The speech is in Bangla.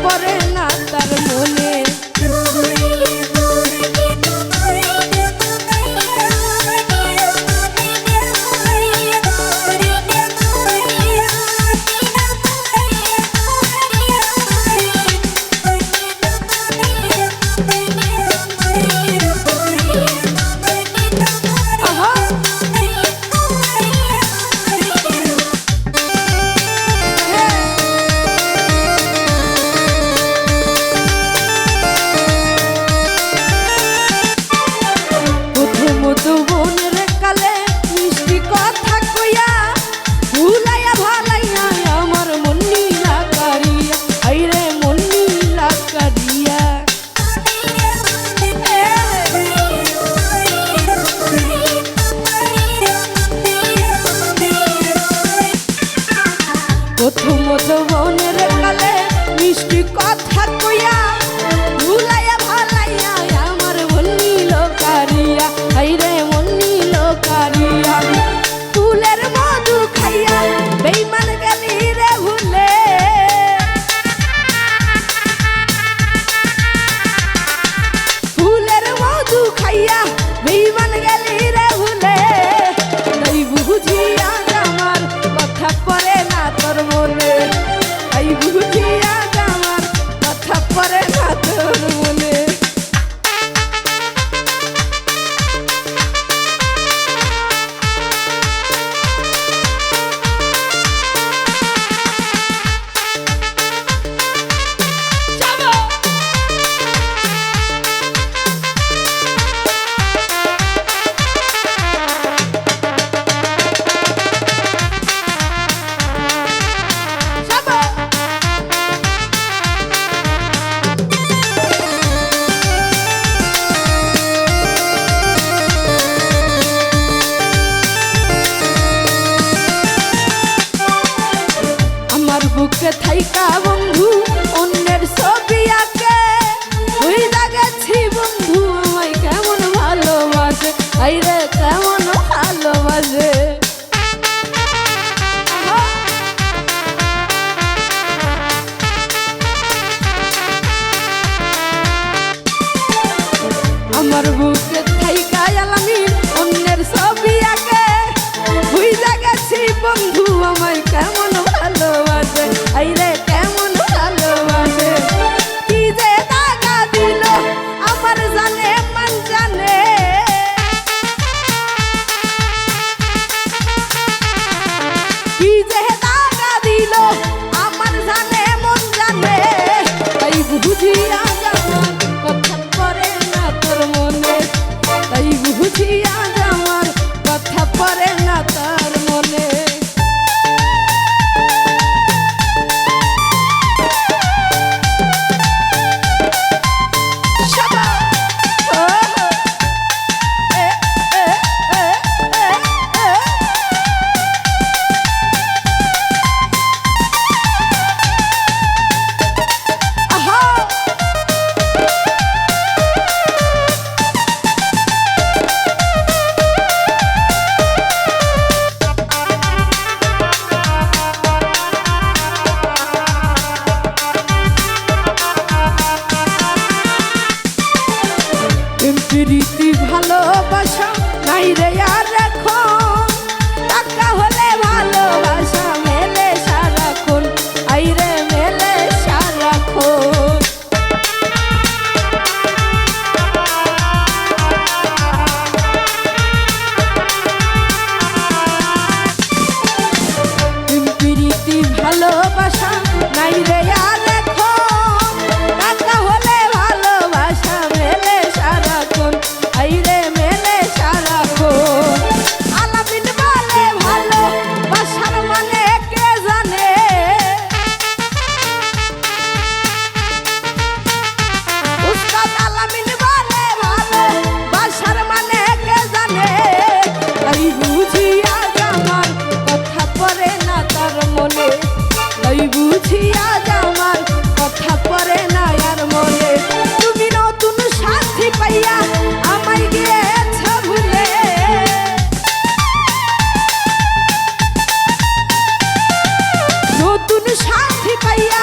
পড়ে না তার মনে। প্রথম যৌবনের কালে মিষ্টি কথা কইয়া ভুলাইয়া ভালাইয়া আমার মন নিল কারিয়া, হাইরে মন নিল কারিয়া। ফুলের মধু খাইয়া বেইমান গেলি রে ভুলে, ফুলের মধু খাইয়া বেইমান গেলি রে ভুলে। তাই বুঝিয়া আমার কথা পড়ে না তোর মনে, তাই বুঝিয়া আমার কথা পড়ে না তোর মনে। বুকে থাইকা বন্ধু অন্যের ছবি আঁকে বুইলা গেছি বন্ধু আমায় কেমন ভালোবাসে, আইরে কেমন ভালোবাসে। আমার বুকে থাইকা আমি অন্যের ছবি আঁকে বুইলা গেছি বন্ধু আমায় কেমন ভালোবাসে, আইরে কেমন ভালোবাসে। কি যে টাকা দিল আমার জানে মান জানে, কি যে টাকা দিল আমার জানে মন জানে। তাই বুঝিয়া আমার কথা পড়ে না তোর মনে, তাই বুঝিয়া আমার কথা পড়ে না তার মনে। প্রীতি ভালোবাসা নাই রে আর এখন, টাকা হলে ভালোবাসা মেলে সারাক্ষণ, আইরে মেলে সারাক্ষণ। প্রীতি ভালোবাসা নাই রে আর এখন, টাকা হলে ভালোবাসা মেলে সারাক্ষণ, আইরে মেলে সারাক্ষণ। আলামিন বলে ভালোবাসার মানে কে জানে, উস্তাদ আলামিন বলে ভালোবাসার মানে কে জানে। তাই বুঝিয়া আমার কথা পড়ে না তার মনে, তাই বুঝিয়া আমার কথা পড়ে না আর মনে। তুমি নতুন সাথী পাইয়া আমায় গিয়েছ ভুলে, নতুন সাথী পাইয়া